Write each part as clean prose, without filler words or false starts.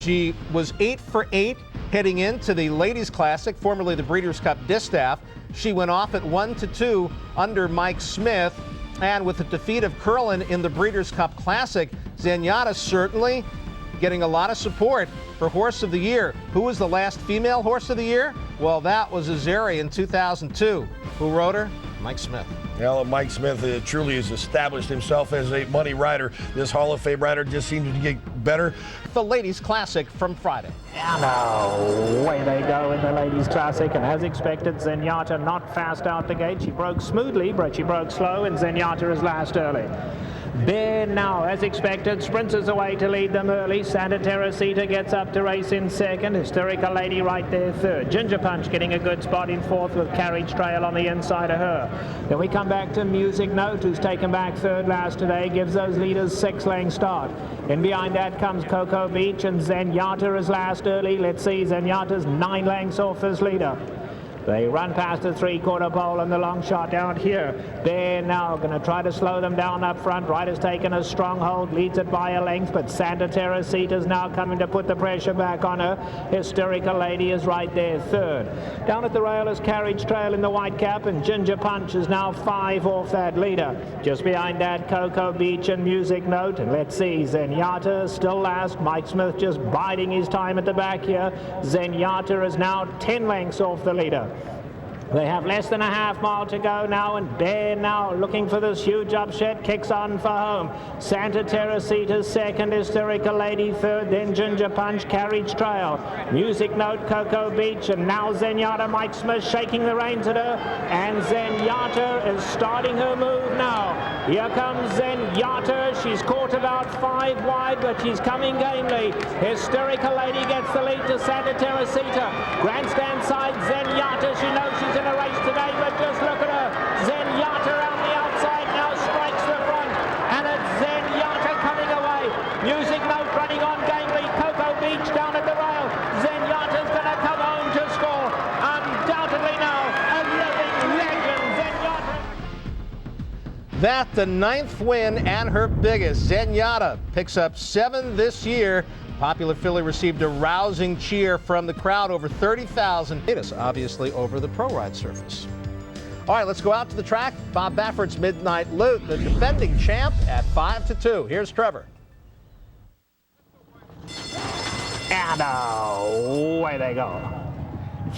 She was 8 for 8 heading into the Ladies Classic, formerly the Breeders' Cup Distaff. She went off at 1-2 under Mike Smith. And with the defeat of Curlin in the Breeders' Cup Classic, Zenyatta certainly getting a lot of support for Horse of the Year. Who was the last female Horse of the Year? Well, that was Azeri in 2002. Who rode her? Mike Smith. Well, Mike Smith truly has established himself as a money rider. This Hall of Fame rider just seems to get better. The Ladies Classic from Friday. And away they go in the Ladies Classic, and as expected, Zenyatta not fast out the gate. She broke smoothly, but she broke slow, and Zenyatta is last early. Bear now, as expected, sprints away to lead them early. Santa Teresita gets up to race in second. Hysterical Lady right there third. Ginger Punch getting a good spot in fourth with Carriage Trail on the inside of her. Then we come back to Music Note, who's taken back third last today, gives those leaders 6-length start. In behind that comes Cocoa Beach, and Zenyatta is last early. Let's see, Zenyatta's 9 lengths off this leader. They run past the 3/4 pole and the long shot out here. They're now going to try to slow them down up front. Ryder's taken a stronghold, leads it by a length, but Santa Teresita is now coming to put the pressure back on her. Hysterical Lady is right there third. Down at the rail is Carriage Trail in the white cap, and Ginger Punch is now 5 off that leader. Just behind that, Cocoa Beach and Music Note. And let's see, Zenyatta is still last. Mike Smith just biding his time at the back here. Zenyatta is now 10 lengths off the leader. They have less than a half mile to go now, and Bear now looking for this huge upset, kicks on for home. Santa Teresita's second, Hysterical Lady third, then Ginger Punch, Carriage Trail. Music Note, Cocoa Beach, and now Zenyatta. Mike Smith shaking the reins at her, and Zenyatta is starting her move now. Here comes Zenyatta. She's caught about 5 wide, but she's coming gamely. Hysterical Lady gets the lead to Santa Teresita. Grandstand side, Zenyatta. She knows she's in a race today, but just look at her. Zenyatta on the outside now strikes the front, and it's Zenyatta coming away. Music Note running on gamely. Cocoa Beach down at the rail. Zenyatta's going to come home to score. Undoubtedly now, a living legend, Zenyatta. That the 9th win and her biggest. Zenyatta picks up 7 this year. Popular filly received a rousing cheer from the crowd, over 30,000. It is obviously over the pro ride surface. All right, let's go out to the track. Bob Baffert's Midnight Loot, the defending champ at 5-2. Here's Trevor. And away they go.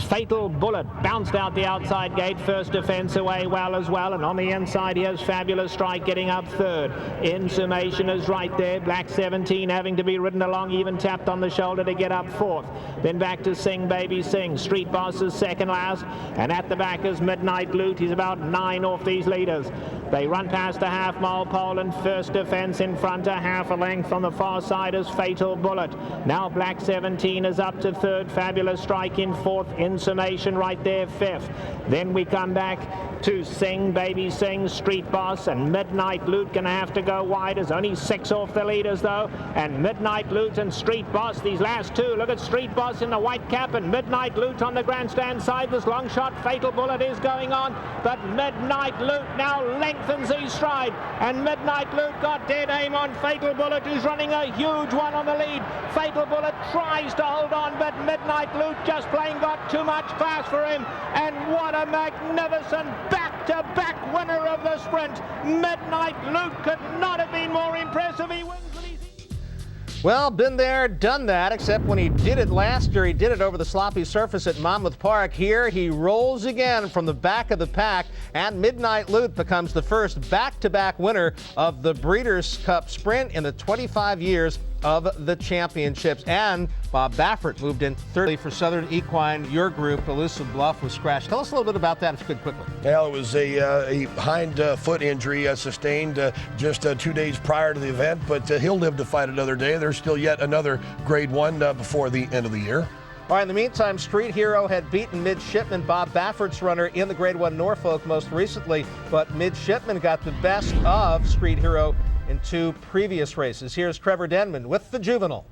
Fatal Bullet bounced out the outside gate. First defense away well as well. And on the inside, here's Fabulous Strike getting up third. In Summation is right there. Black 17 having to be ridden along, even tapped on the shoulder to get up fourth. Then back to Sing Baby Sing. Street Boss is second last. And at the back is Midnight Loot. He's about 9 off these leaders. They run past the half-mile pole, and first defense in front, a half a length. On the far side is Fatal Bullet. Now Black 17 is up to third. Fabulous Strike in fourth. In Summation right there fifth. Then we come back to Sing Baby Sing, Street Boss, and Midnight Loot going to have to go wide. There's only 6 off the leaders though, and Midnight Loot and Street Boss, these last two. Look at Street Boss in the white cap and Midnight Loot on the grandstand side. This long shot Fatal Bullet is going on, but Midnight Loot now lengthens his stride, and Midnight Loot got dead aim on Fatal Bullet, who's running a huge one on the lead. Fatal Bullet tries to hold on, but Midnight Loot just plain got too much class for him, and what a magnificent back-to-back winner of the sprint. Midnight Loot could not have been more impressive. He wins with his... Well, been there, done that, except when he did it last year, he did it over the sloppy surface at Monmouth Park. Here, he rolls again from the back of the pack, and Midnight Loot becomes the first back-to-back winner of the Breeders' Cup Sprint in the 25 years of the championships. And Bob Baffert moved in third for Southern Equine, your group. Elusive Bluff was scratched. Tell us a little bit about that if you could quickly. Well, it was a hind foot injury sustained just 2 days prior to the event, but he'll live to fight another day. There's still yet another grade 1 before the end of the year. All right, in the meantime, Street Hero had beaten Midshipman, Bob Baffert's runner, in the Grade 1 Norfolk most recently, but Midshipman got the best of Street Hero in 2 previous races. Here's Trevor Denman with the Juvenile.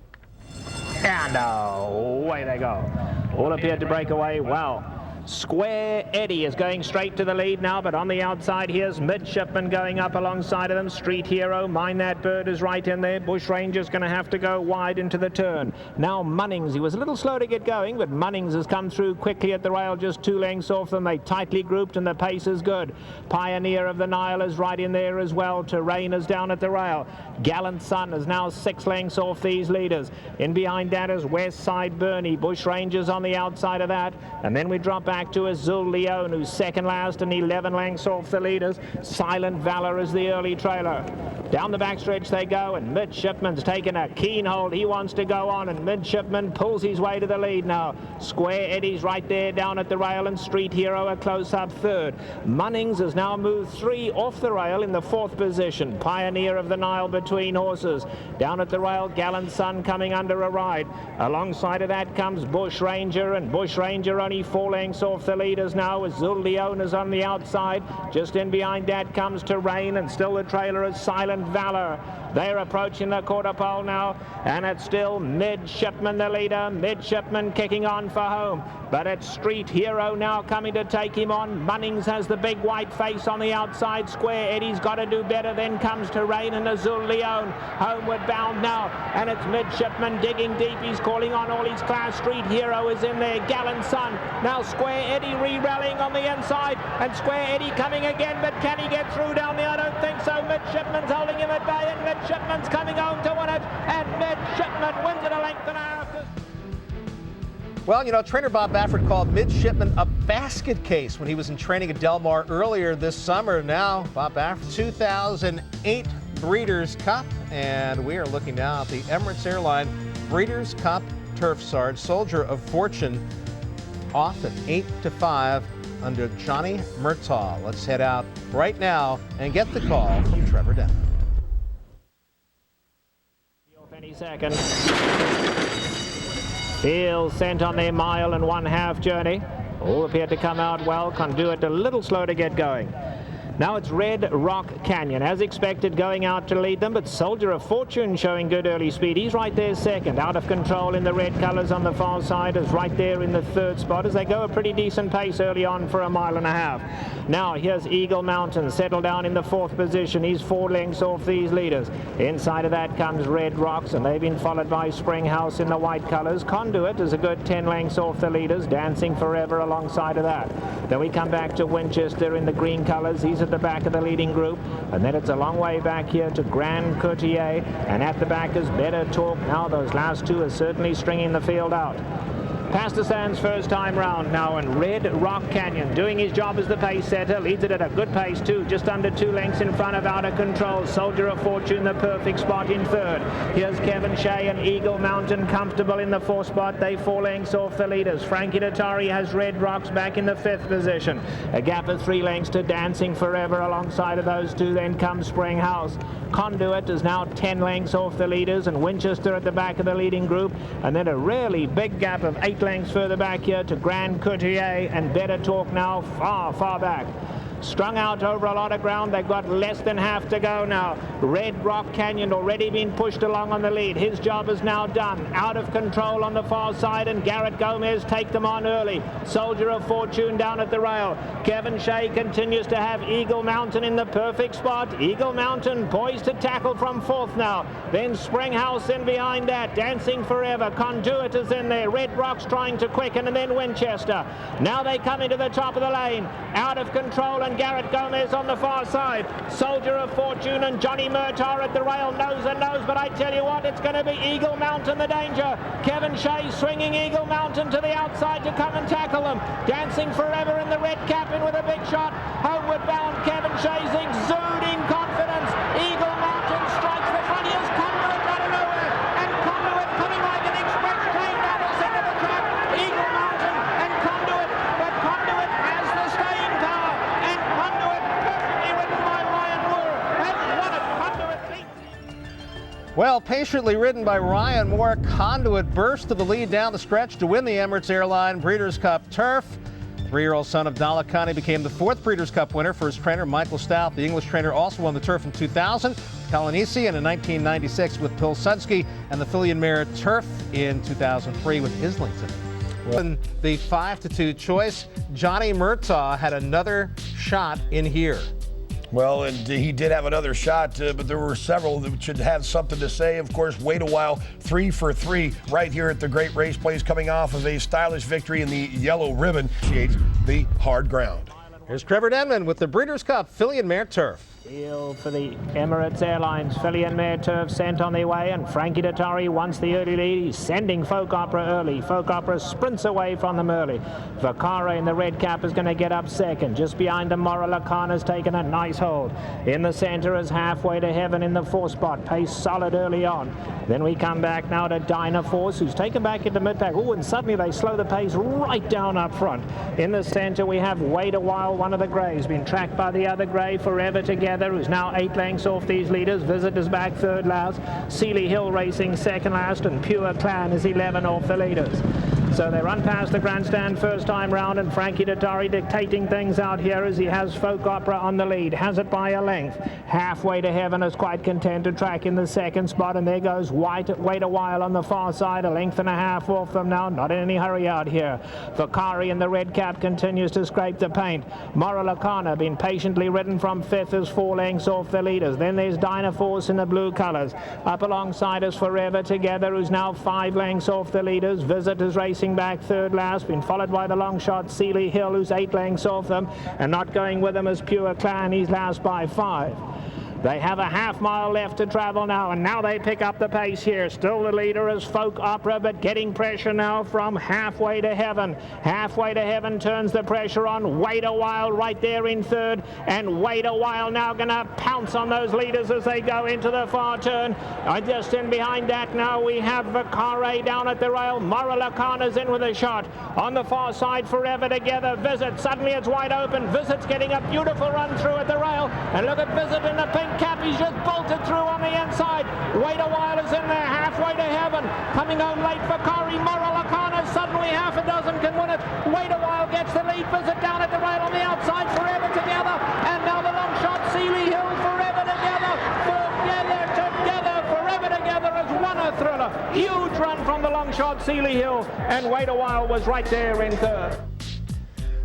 And away they go. All appeared to break away well. Square Eddie is going straight to the lead now, but on the outside here's Midshipman going up alongside of them. Street Hero, Mind That Bird is right in there. Bush Ranger's going to have to go wide into the turn. Now Munnings, he was a little slow to get going, but Munnings has come through quickly at the rail, just 2 lengths off them. They tightly grouped and the pace is good. Pioneer of the Nile is right in there as well. Terrain is down at the rail. Gallant Sun is now 6 lengths off these leaders. In behind that is West Side Bernie. Bush Rangers on the outside of that. And then we drop back to Azul Leon, who's second last and 11 lengths off the leaders. Silent Valor is the early trailer. Down the backstretch they go, and Midshipman's taken a keen hold. He wants to go on, and Midshipman pulls his way to the lead now. Square Eddie's right there down at the rail, and Street Hero a close-up third. Munnings has now moved 3 off the rail in the 4th position. Pioneer of the Nile between horses. Down at the rail, Gallant Sun coming under a ride. Alongside of that comes Bush Ranger, and Bush Ranger only 4 lengths off the leaders now, as Zul Leon is on the outside. Just in behind that comes Terrain, and still the trailer is Silent Valor. They're approaching the quarter pole now, and it's still Midshipman the leader. Midshipman kicking on for home, but it's Street Hero now coming to take him on. Munnings has the big white face on the outside. Square Eddie's got to do better. Then comes Terrain and Azul Leon. Homeward bound now, and it's Midshipman digging deep. He's calling on all his class. Street Hero is in there. Gallant Sun. Now Square Eddie re-rallying on the inside, and Square Eddie coming again, but can he get through down there? I don't think so. Midshipman's holding him at bay, and Midshipman's coming home to win it, and Midshipman wins it a length and a half. Well, you know, trainer Bob Baffert called Midshipman a basket case when he was in training at Del Mar earlier this summer. Now, Bob Baffert, 2008 Breeders' Cup, and we are looking now at the Emirates Airline Breeders' Cup Turf Sarge. Soldier of Fortune off at 8-5 under Johnny Murtaugh. Let's head out right now and get the call from Trevor Denham. Any second. Field sent on their 1.5 mile journey. All appeared to come out well. Conduit a little slow to get going. Now it's Red Rock Canyon, as expected, going out to lead them, but Soldier of Fortune showing good early speed. He's right there second. Out of control in the red colors on the far side is right there in the 3rd spot as they go a pretty decent pace early on for 1.5 miles. Now here's Eagle Mountain, settled down in the 4th position. He's 4 lengths off these leaders. Inside of that comes Red Rocks, and they've been followed by Spring House in the white colors. Conduit is a good 10 lengths off the leaders, Dancing Forever alongside of that. Then we come back to Winchester in the green colors. He's at the back of the leading group, and then it's a long way back here to Grand Courtier, and at the back is Better Talk. Now those last 2 are certainly stringing the field out. Pastersan's first time round now, and Red Rock Canyon doing his job as the pace setter, leads it at a good pace too, just under 2 lengths in front of Out of Control. Soldier of Fortune the perfect spot in 3rd. Here's Kevin Shea and Eagle Mountain comfortable in the 4th spot. They 4 lengths off the leaders. Frankie Detari has Red Rocks back in the 5th position. A gap of 3 lengths to Dancing Forever alongside of those 2. Then comes Spring House. Conduit is now 10 lengths off the leaders, and Winchester at the back of the leading group, and then a really big gap of 8 lengths further back here to Grand Courtier, and Better Talk now far back. Strung out over a lot of ground. They've got less than half to go now. Red Rock Canyon already been pushed along on the lead. His job is now done. Out of control on the far side, and Garrett Gomez take them on early. Soldier of Fortune down at the rail. Kevin Shea continues to have Eagle Mountain in the perfect spot. Eagle Mountain poised to tackle from 4th now. Then Spring House in behind that. Dancing Forever. Conduit is in there. Red Rock's trying to quicken, and then Winchester. Now they come into the top of the lane. Out of control, and Garrett Gomez on the far side. Soldier of Fortune and Johnny Murtaugh at the rail, nose and nose, but I tell you what, it's going to be Eagle Mountain the danger. Kevin Shea swinging Eagle Mountain to the outside to come and tackle them. Dancing Forever in the red cap in with a big shot. Homeward bound Kevin Shea's exuding confidence. Eagle Mountain strikes the front. Here's Conduit out of nowhere, and Conduit coming like an express train down the center of the track. Eagle Mountain and Conduit, but Conduit has the staying power, and Conduit, perfectly ridden by Ryan Moore, has won it. Conduit beats. Well, patiently ridden by Ryan Moore, Conduit burst to the lead down the stretch to win the Emirates Airline Breeders' Cup Turf. 3-year-old son of Dalakani became the 4th Breeders' Cup winner for his trainer, Michael Stout. The English trainer also won the turf in 2000, Kalanisi, and in 1996 with Pilsudski, and the filly and mare turf in 2003 with Islington. In the 5-2 choice, Johnny Murtaugh had another shot in here. Well, and he did have another shot, but there were several that should have something to say. Of course, wait a while, 3 for 3 right here at the Great Race Place, coming off of a stylish victory in the yellow ribbon. Appreciates the hard ground. Here's Trevor Denman with the Breeders' Cup Filly and Mare Turf. Deal for the Emirates Airlines filly and mare turf sent on their way, and Frankie Dettori wants the early lead. He's sending Folk Opera early. Folk Opera sprints away from them early. Vakara in the red cap is going to get up second. Just behind him, Mora Lacana's taken a nice hold. In the center is Halfway to Heaven in the 4 spot. Pace solid early on. Then we come back now to Dynaforce, who's taken back into mid-pack. Oh, and suddenly they slow the pace right down up front. In the center we have Wait a While, one of the greys, been tracked by the other grey, Forever Together, who's now 8 lengths off these leaders. Visitors back third last. Seeley Hill racing second last, and Pure Clan is 11 off the leaders. So they run past the grandstand first time round, and Frankie Dettori dictating things out here as he has Folk Opera on the lead. Has it by a length. Halfway to Heaven is quite content to track in the second spot, and there goes Wait a While on the far side, 1.5 lengths off them now. Not in any hurry out here. Vakari in the red cap continues to scrape the paint. Mora Lacana been patiently ridden from 5th, is 4 lengths off the leaders. Then there's Dynaforce in the blue colours. Up alongside us Forever Together, who's now 5 lengths off the leaders. Visitors racing back third last, been followed by the long shot Seeley Hill, who's 8 lengths off them, and not going with them is Pure Clan. He's last by 5. They have a half-mile left to travel now, and now they pick up the pace here. Still the leader is Folk Opera, but getting pressure now from Halfway to Heaven. Halfway to Heaven turns the pressure on. Wait a While right there in third, and Wait a While now going to pounce on those leaders as they go into the far turn. Just in behind that now we have Vakare down at the rail. Mora Lacana's in with a shot. On the far side, Forever Together. Visit, suddenly it's wide open. Visit's getting a beautiful run through at the rail, and look at Visit in the pink cap. He's just bolted through on the inside. Wait a While is in there. Halfway to Heaven. Coming home late for Kari. Mora Lacana. Suddenly half a dozen can win it. Wait a While gets the lead. Visit down at the rail on the outside. Forever Together. And now the long shot. Seeley Hill. Forever Together. Together. Forever Together has won a thriller. Huge run from the long shot Seeley Hill. And Wait a While was right there in third.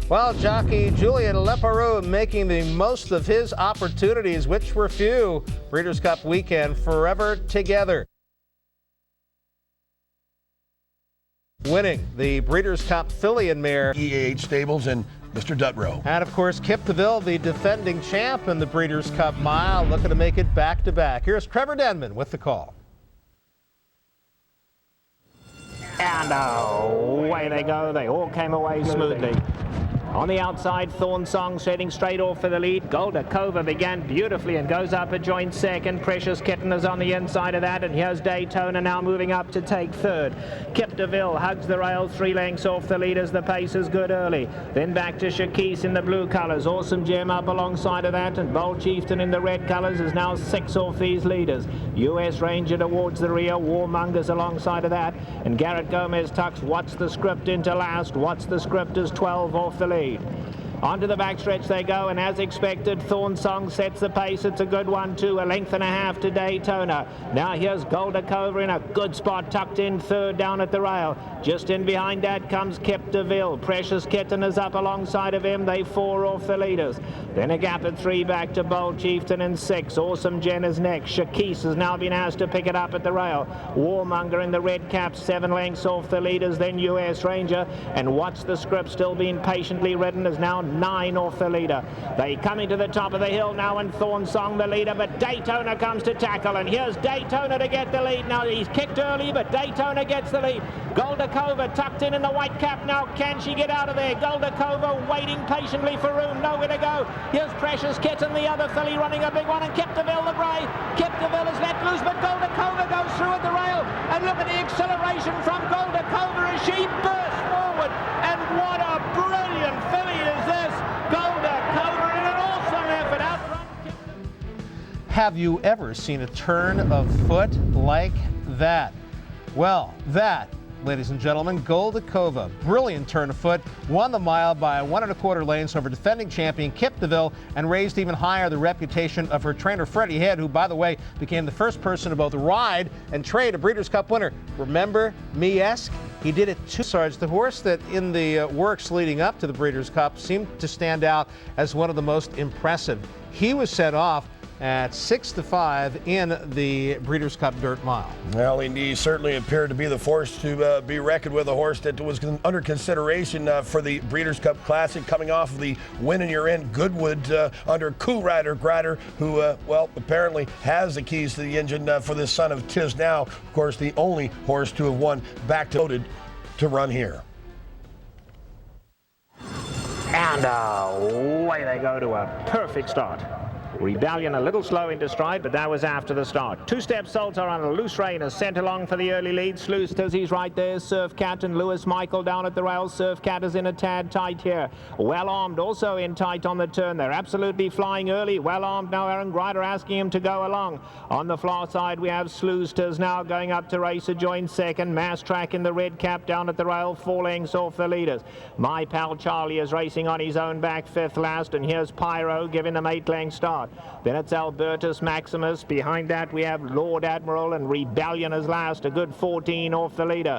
Well, jockey Julien Leparoux making the most of his opportunities, which were few. Breeders' Cup weekend, Forever Together winning the Breeders' Cup Filly and Mare. EAH Stables and Mr. Dutrow. And of course, Kip DeVille, the defending champ in the Breeders' Cup Mile, looking to make it back-to-back. Here's Trevor Denman with the call. And away they go. They all came away smoothly. On the outside, Thorn Song heading straight off for the lead. Goldikova began beautifully and goes up a joint second. Precious Kitten is on the inside of that, and here's Daytona now moving up to take third. Kip DeVille hugs the rail, 3 lengths off the leaders. The pace is good early. Then back to Shakis in the blue colours. Awesome Gem up alongside of that, and Bold Chieftain in the red colours is now 6 off these leaders. US Ranger towards the rear. Warmongers alongside of that, and Garrett Gomez tucks What's the Script into last. What's the Script is 12 off the lead. Onto the backstretch they go, and as expected, Thorn Song sets the pace. It's a good one too, 1.5 lengths to Daytona. Now here's Goldikova in a good spot, tucked in third down at the rail. Just in behind that comes Kip DeVille. Precious Kitten is up alongside of him. They 4 off the leaders. Then a gap at 3 back to Bold Chieftain and 6. Awesome Jen is next. Shakis has now been asked to pick it up at the rail. Warmonger in the red cap, 7 lengths off the leaders. Then US Ranger, and What's the Script still being patiently ridden is now 9 off the leader. They coming to the top of the hill now, and Thorn Song the leader, but Daytona comes to tackle, and here's Daytona to get the lead. Now he's kicked early, but Daytona gets the lead. Goldikova tucked in the white cap now. Can she get out of there? Goldikova waiting patiently for room. Nowhere to go. Here's Precious Kitten, the other filly, running a big one, and Kip DeVille the grey. Kip DeVille is let loose, but Goldikova goes through at the rail, and look at the acceleration from Goldikova as she bursts forward, and what a brilliant filly is this. Goldikova in an awesome effort. Outrun. Have you ever seen a turn of foot like that? Well, that ladies and gentlemen, Goldikova. Brilliant turn of foot, won the mile by 1 1/4 lengths over defending champion Kip DeVille and raised even higher the reputation of her trainer Freddie Head, who, by the way, became the first person to both ride and trade a Breeders' Cup winner. Remember Me-esque? He did it too. Sarge, the horse that in the works leading up to the Breeders' Cup seemed to stand out as one of the most impressive. He was set off at 6-5 in the Breeders' Cup Dirt Mile. Well, he certainly appeared to be the force to be reckoned with, a horse that was under consideration for the Breeders' Cup Classic, coming off of the win in your end, Goodwood, under Co-Rider Grider, who, well, apparently has the keys to the engine for this son of Tiz Now. Of course, the only horse to have won back to loaded to run here. And away they go to a perfect start. Rebellion a little slow into stride, but that was after the start. Two-step Salter on a loose rein is sent along for the early lead. Sluice Tizzy's right there. Surf Cat and Lewis Michael down at the rails. Surf Cat is in a tad tight here. Well armed also in tight on the turn. They're absolutely flying early. Well armed now. Aaron Grider asking him to go along. On the far side we have Sluice Tiz now going up to race. A joint second. Mass Track in the red cap down at the rail. 4 lengths off the leaders. My Pal Charlie is racing on his own back, 5th last. And here's Pyro giving them 8-length start. Then it's Albertus Maximus. Behind that we have Lord Admiral and Rebellion as last, a good 14 off the leader.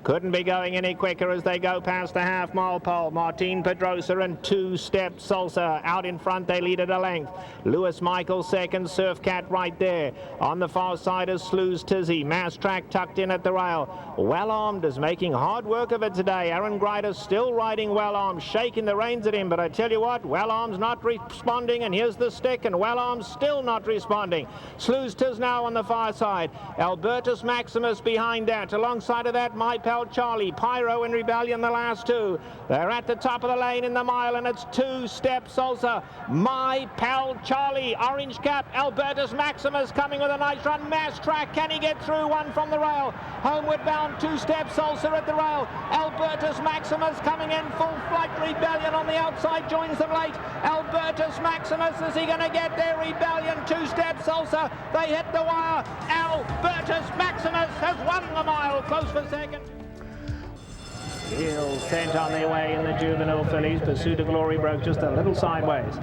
Couldn't be going any quicker as they go past the half-mile pole. Martine Pedrosa and Two-Step Salsa out in front. They lead at a length. Lewis Michael second. Surf Cat right there. On the far side is Sluice Tizzy. Mass Track tucked in at the rail. Well Armed is making hard work of it today. Aaron Grider still riding Well Armed, shaking the reins at him. But I tell you what, Well Armed's not responding. And here's the stick. And Well Armed's still not responding. Sluice Tiz now on the far side. Albertus Maximus behind that. Alongside of that, My Pal Charlie, Pyro and Rebellion the last two. They're at the top of the lane in the mile, and it's Two-Step Salsa. My Pal Charlie, orange cap. Albertus Maximus coming with a nice run. Mass Track, can he get through? One from the rail. Homeward bound Two-Step Salsa at the rail. Albertus Maximus coming in full flight. Rebellion on the outside joins them late. Albertus Maximus, is he going to get there? Rebellion, Two-Step Salsa. They hit the wire. Albertus Maximus has won the mile, close for second. Heels sent on their way in the Juvenile fillies. Pursuit of Glory broke just a little sideways.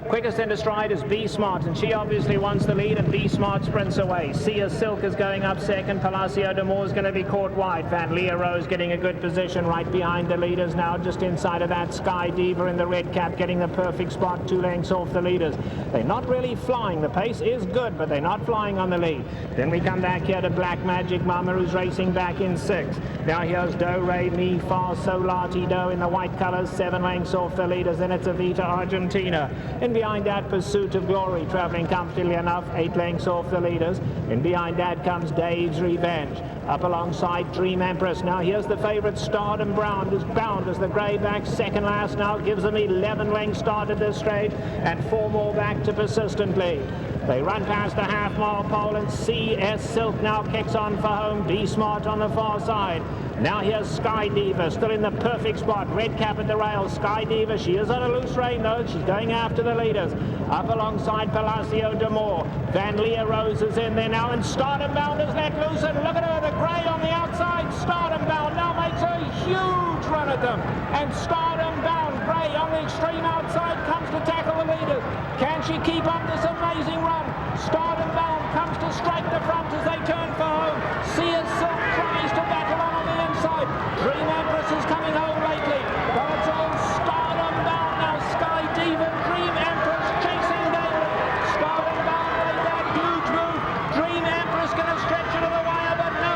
Quickest into stride is Be Smart, and she obviously wants the lead, and Be Smart sprints away. Sia Silk is going up second. Palacio de Moore is going to be caught wide. Van Leer Rose getting a good position right behind the leaders now. Just inside of that, Sky Diva in the red cap getting the perfect spot, 2 lengths off the leaders. They're not really flying. The pace is good, but they're not flying on the lead. Then we come back here to Black Magic Mama, who's racing back in 6th. Now here's Do Re Mi Fa Solati Do in the white colors, 7 lengths off the leaders. Then it's Avita Argentina. And behind that, Pursuit of Glory traveling comfortably enough, 8 lengths off the leaders. And behind that comes Dave's Revenge. Up alongside Dream Empress. Now here's the favorite Stardom Brown, who's bound as the grey back, second last now, gives them 11 lengths start at this straight, and 4 more back to Persistently. They run past the half-mile pole, and CS Silk now kicks on for home. Be Smart on the far side. Now here's Sky Diva, still in the perfect spot. Red cap at the rail. Sky Diva, she is on a loose rein though. She's going after the leaders. Up alongside Palacio de Moore. Van Leer Rose is in there now, and Stardom Bound is let loose. And look at her, the grey on the outside. Stardom Bound now makes a huge run at them. And Stardom Bound, grey on the extreme outside, comes to tackle the leaders. Can she keep up this amazing run? Stardom Bound comes to strike the front as they turn for home. Sia Silk tries to battle on the inside. Dream Empress is coming home lately, but it's all Stardom Bound now. Sky Diva, Dream Empress chasing daily. Stardom Bound made that huge move. Dream Empress going to stretch it to the wire, but no.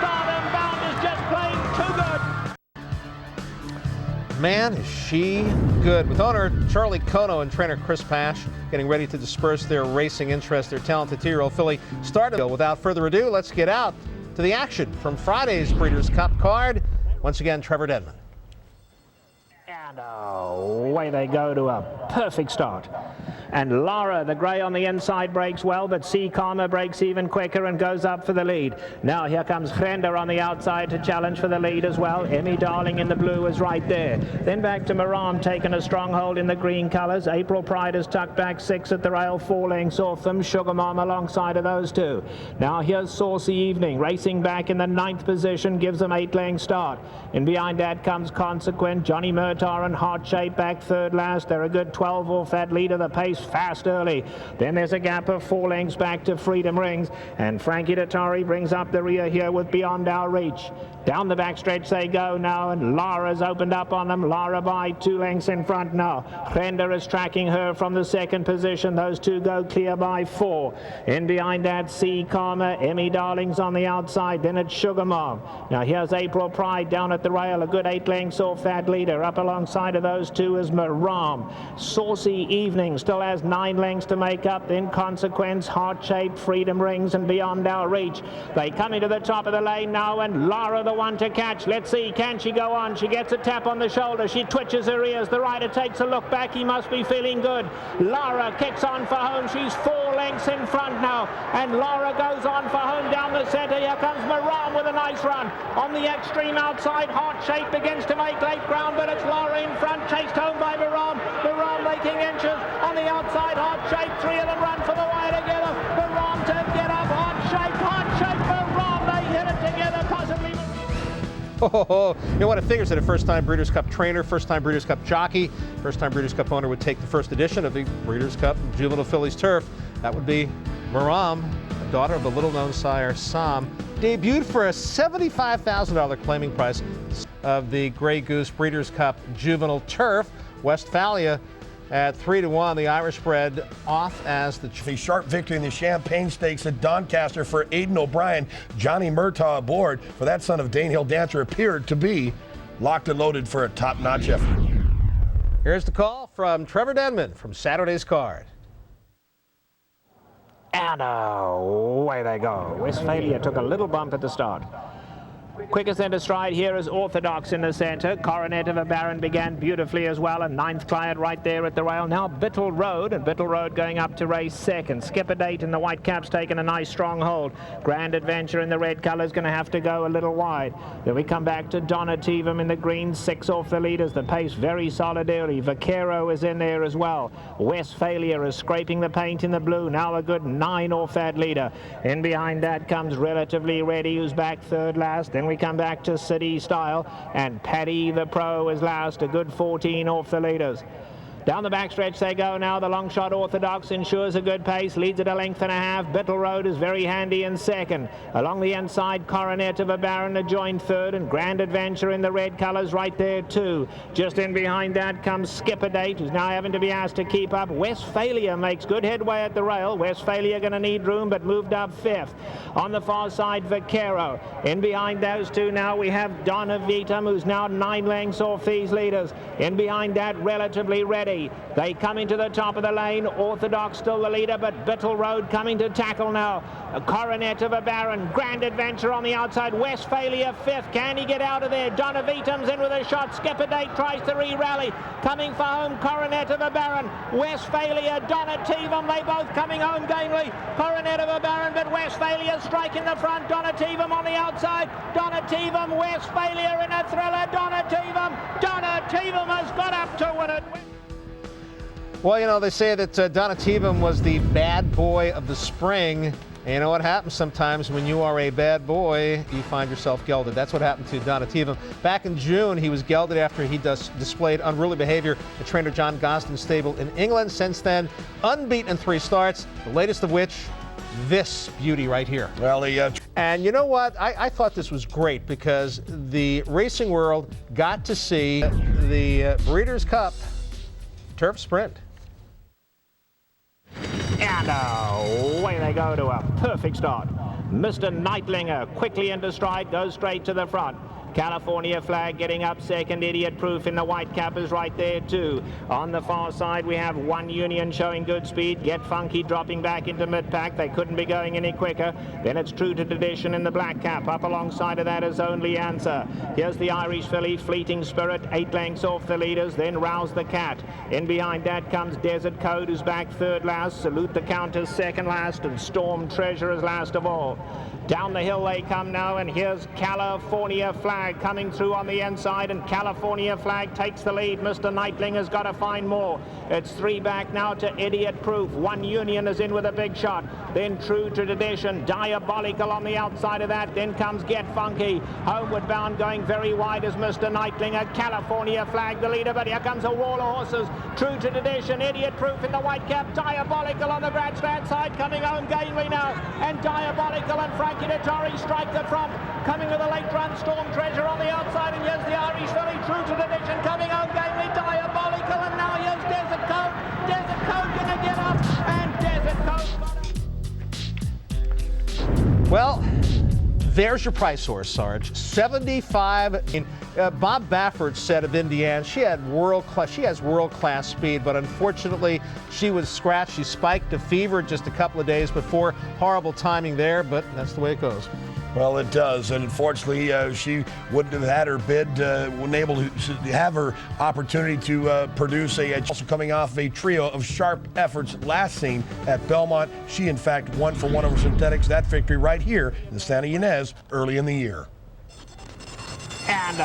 Stardom Bound is just playing too good. Man, is she good. With owner Charlie Kono and trainer Chris Pash getting ready to disperse their racing interest, their talented 2-year-old filly Stardom. Without further ado, let's get out to the action from Friday's Breeders' Cup card. Once again, Trevor Denman. And away they go to a perfect start. And Lara, the grey on the inside, breaks well, but Sea Calmer breaks even quicker and goes up for the lead. Now here comes Grender on the outside to challenge for the lead as well. Emmy Darling in the blue is right there. Then back to Maram, taking a stronghold in the green colours. April Pride is tucked back 6 at the rail, 4 lengths off them. Sugar Mom alongside of those two. Now here's Saucy Evening, racing back in the 9th position, gives them 8 length start. And behind that comes Consequent, Johnny Murtaugh and Heart Shape back 3rd last. They're a good 12 off that leader. The pace fast early. Then there's a gap of 4 lengths back to Freedom Rings, and Frankie Dettori brings up the rear here with Beyond Our Reach. Down the backstretch they go now, and Lara's opened up on them. Lara by 2 lengths in front now. Grender is tracking her from the 2nd position. Those two go clear by 4. In behind that, Sea Calmer, Emmy Darling's on the outside. Then it's Sugar Mom. Now here's April Pride down at the rail, a good 8 lengths off that leader. Up alongside of those two is Maram. Saucy Evening still has 9 lengths to make up. Then Consequence, Heart Shape, Freedom Rings, and Beyond Our Reach. They come into the top of the lane now, and Lara the one to catch. Let's see, can she go on? She gets a tap on the shoulder. She twitches her ears. The rider takes a look back. He must be feeling good. Lara kicks on for home. She's 4 lengths in front now, and Lara goes on for home down the centre. Here comes Maram with a nice run. On the extreme outside, Heart Shape begins to make late ground, but it's Lara in front, chased home by Maram. Maram making inches on the outside. Heart Shape, 3 of them run for the wire together. Maram to get up. Heart Shape, Maram. They hit it together, possibly. Oh, you know what? It figures that a first-time Breeders' Cup trainer, first-time Breeders' Cup jockey, first-time Breeders' Cup owner would take the first edition of the Breeders' Cup Juvenile Fillies Turf. That would be Maram, the daughter of the little-known sire Sam, debuted for a $75,000 claiming price of the Grey Goose Breeders' Cup Juvenile Turf. Westphalia at 3-1, the Irish bred off as the A sharp victory in the Champagne Stakes at Doncaster for Aidan O'Brien. Johnny Murtaugh aboard for that son of Danehill Dancer appeared to be locked and loaded for a top-notch effort. Here's the call from Trevor Denman from Saturday's card. And away they go. Westphalia took a little bump at the start. Quickest into stride here is Orthodox in the centre. Coronet of a Baron began beautifully as well, and 9th client right there at the rail. Now Bittle Road, and Bittle Road going up to race 2nd. Skipper Date in the white cap's taken a nice strong hold. Grand Adventure in the red colours going to have to go a little wide. Then we come back to Donativum in the green, 6 off the leaders. The pace very solid early. Vaquero is in there as well. Westphalia is scraping the paint in the blue. Now a good 9 off that leader. In behind that comes Relatively Ready, who's back 3rd last. Then we come back to City Style, and Paddy the Pro is last, a good 14 off the leaders. Down the backstretch they go now. The long shot Orthodox ensures a good pace, leads at a length and a half. Bittle Road is very handy in 2nd. Along the inside, Coronet of a Baron to join 3rd, and Grand Adventure in the red colours right there too. Just in behind that comes Skipper Date, who's now having to be asked to keep up. Westphalia makes good headway at the rail. Westphalia going to need room, but moved up 5th. On the far side, Vaquero. In behind those two now we have Donavitum, who's now 9 lengths off these leaders. In behind that, Relatively Ready. They come into the top of the lane. Orthodox still the leader, but Bittle Road coming to tackle now. A Coronet of a Baron. Grand Adventure on the outside. Westphalia 5th. Can he get out of there? Donavitum's in with a shot. Skipper Date tries to re-rally. Coming for home, Coronet of a Baron. Westphalia, Donativum, they both coming home gamely. Coronet of a Baron, but Westphalia striking the front. Donativum on the outside. Donativum, Westphalia in a thriller. Donativum has got up to win it. Well, you know, they say that Donativum was the bad boy of the spring. And you know what happens sometimes when you are a bad boy, you find yourself gelded. That's what happened to Donativum. Back in June, he was gelded after he displayed unruly behavior at trainer John Gosden's stable in England. Since then, unbeaten in 3 starts, the latest of which, this beauty right here. Well, and you know what? I thought this was great because the racing world got to see the Breeders' Cup Turf Sprint. And away they go to a perfect start. Mr. Nightlinger quickly into stride, goes straight to the front. California Flag getting up second. Idiot Proof in the white cap is right there too. On the far side we have One Union showing good speed. Get Funky dropping back into mid-pack. They couldn't be going any quicker. Then it's True to Tradition in the black cap. Up alongside of that is Only Answer. Here's the Irish filly, Fleeting Spirit, 8 lengths off the leaders. Then Rouse the Cat. In behind that comes Desert Code, who's back third last. Salute the Countess second last, and Storm Treasure is last of all. Down the hill they come now, and here's California Flag coming through on the inside, and California Flag takes the lead. Mr. Nightling has got to find more. It's 3 back now to Idiot Proof. One Union is in with a big shot. Then True to Tradition, Diabolical on the outside of that. Then comes Get Funky. Homeward Bound going very wide as Mr. Nightling. A California Flag the leader, but here comes a wall of horses. True to Tradition, Idiot Proof in the white cap. Diabolical on the grandstand side, coming home gamely now. And Diabolical and Frankie Dettori strike the front. Coming with a late run, Storm Treasure on the outside, and here's the Irish filly, True to Tradition, coming home gamely. Diabolical, and now here's Desert Code. Desert Code gonna get up, and Desert Code. Well, there's your price horse, Sarge. 75. Bob Baffert said of Indiana, she has world-class speed, but unfortunately she was scratched. She spiked a fever just a couple of days before. Horrible timing there, but that's the way it goes. Well, it does, and unfortunately, she wouldn't have had her bid, wasn't able to have her opportunity to produce also coming off a trio of sharp efforts last seen at Belmont. She, in fact, won for one over Synthetics. That victory right here in Santa Ynez early in the year. And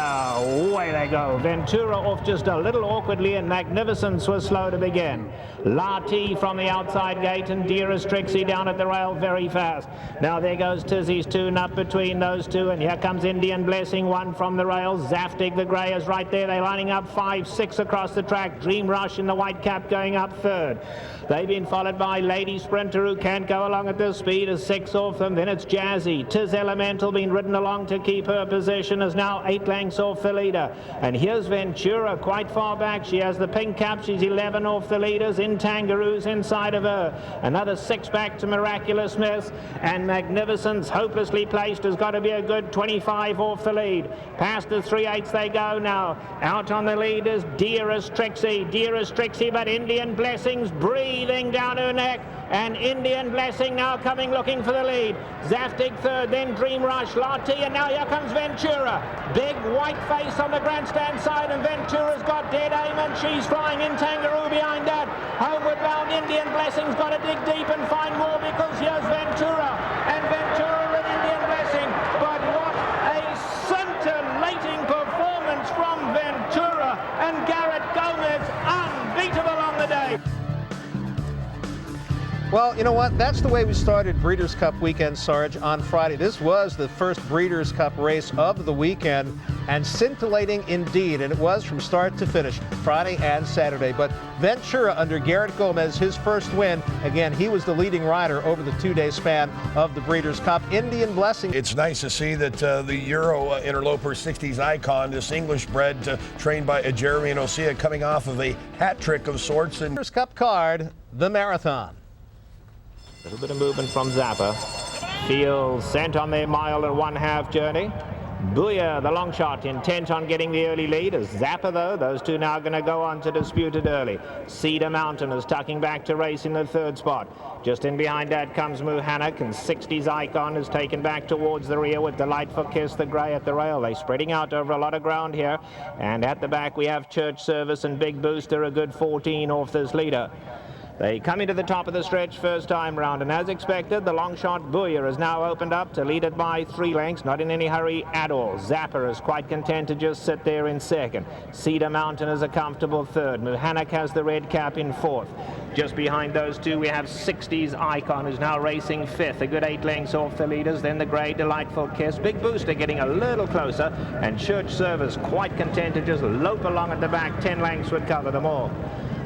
away they go. Ventura off just a little awkwardly, and Magnificence was slow to begin. Lati from the outside gate, and Dearest Trixie down at the rail very fast. Now there goes Tizzy's tune up between those two, and here comes Indian Blessing, one from the rail. Zaftig the Grey is right there. They're lining up 5, 6 across the track. Dream Rush in the white cap going up third. They've been followed by Lady Sprinter, who can't go along at this speed, as 6 off them. Then it's Jazzy. Tiz Elemental been ridden along to keep her position, is now 8 lengths off the leader. And here's Ventura quite far back. She has the pink cap. She's 11 off the leaders. In Tangaroos inside of her. Another 6 back to Miraculous Miss. And Magnificence, hopelessly placed, has got to be a good 25 off the lead. Past the 3/8 they go now. Out on the lead is Dearest Trixie. Dearest Trixie, but Indian Blessings breathing down her neck. And Indian Blessing now coming looking for the lead. Zaftig third, then Dream Rush, Lati, and now here comes Ventura. Big white face on the grandstand side, and Ventura's got dead aim, and she's flying. In Tangaroo behind that. Homeward Bound, Indian Blessing's got to dig deep and find more, because here's Ventura. And Ventura and Indian Blessing. But what a scintillating performance from Ventura, and Garrett Gomez unbeatable on the day. Well, you know what? That's the way we started Breeders' Cup weekend, Sarge, on Friday. This was the first Breeders' Cup race of the weekend, and scintillating indeed, and it was from start to finish, Friday and Saturday. But Ventura, under Garrett Gomez, his first win. Again, he was the leading rider over the 2-day span of the Breeders' Cup. Indian Blessing. It's nice to see that the Euro interloper 60s icon, this English bred, trained by Jeremy and Osea, coming off of a hat trick of sorts. And Breeders' Cup card, the Marathon. A little bit of movement from Zappa. Fields sent on their 1.5-mile journey. Booyah, the long shot, intent on getting the early lead. As Zappa, though, those two now going to go on to dispute it early. Cedar Mountain is tucking back to race in the 3rd spot. Just in behind that comes Muhannak, and 60's Icon is taken back towards the rear with Delightful Kiss the Grey at the rail. They're spreading out over a lot of ground here. And at the back we have Church Service and Big Booster, a good 14 off this leader. They come into the top of the stretch first time round, and as expected, the long shot Booyah has now opened up to lead it by 3 lengths, not in any hurry at all. Zapper is quite content to just sit there in 2nd. Cedar Mountain is a comfortable 3rd. Muhannak has the red cap in 4th. Just behind those two, we have 60's Icon, who's now racing 5th, a good 8 lengths off the leaders. Then the Grey Delightful Kiss. Big Booster getting a little closer, and Church Service quite content to just lope along at the back. 10 lengths would cover them all.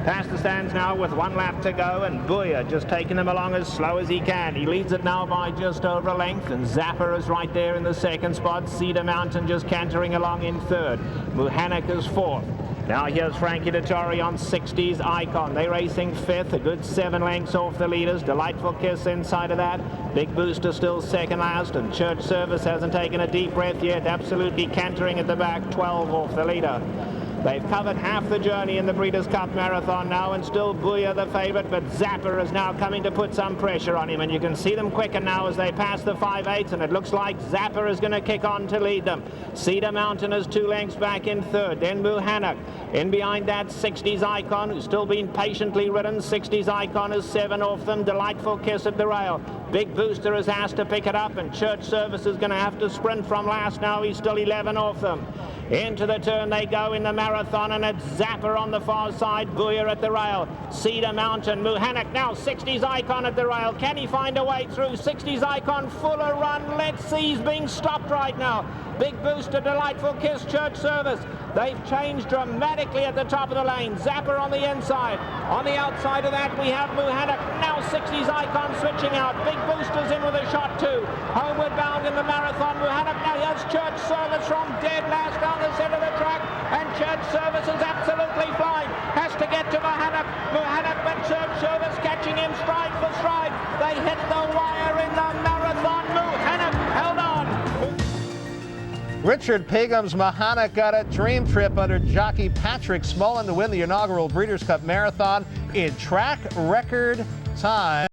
Past the stands now with 1 lap to go, and Booyah just taking him along as slow as he can. He leads it now by just over a length, and Zapper is right there in the 2nd spot. Cedar Mountain just cantering along in 3rd. Muhannak is 4th. Now here's Frankie Dettori on 60's Icon. They're racing fifth, a good 7 lengths off the leaders. Delightful Kiss inside of that. Big Booster still second last, and Church Service hasn't taken a deep breath yet. Absolutely cantering at the back, 12 off the leader. They've covered half the journey in the Breeders' Cup Marathon now, and still Booyah the favourite, but Zapper is now coming to put some pressure on him, and you can see them quicken now as they pass the 5/8, and it looks like Zapper is going to kick on to lead them. Cedar Mountain is 2 lengths back in third, then Muhannock. In behind that, 60's Icon, who's still been patiently ridden. 60's Icon is 7 off them. Delightful Kiss at the rail. Big Booster is asked to pick it up, and Church Service is going to have to sprint from last now. He's still 11 off them. Into the turn they go in the marathon, and it's Zapper on the far side, Booyah at the rail. Cedar Mountain, Muhannock now, 60's Icon at the rail. Can he find a way through? 60's Icon, fuller run. Let's see, he's being stopped right now. Big Booster, Delightful Kiss, Church Service. They've changed dramatically at the top of the lane. Zapper on the inside. On the outside of that, we have Muhannock. Now 60's Icon switching out. Big Booster's in with a shot too. Homeward bound in the marathon. Muhannock now has Church Service from dead last down the centre of the track. And Church Service is absolutely flying. Has to get to Muhannock. Muhannock, but Church Service catching him stride for stride. They hit the wire in the marathon. Muhannock held on. Richard Pegum's Muhannock got a dream trip under jockey Patrick Smullen to win the inaugural Breeders' Cup Marathon in track record time.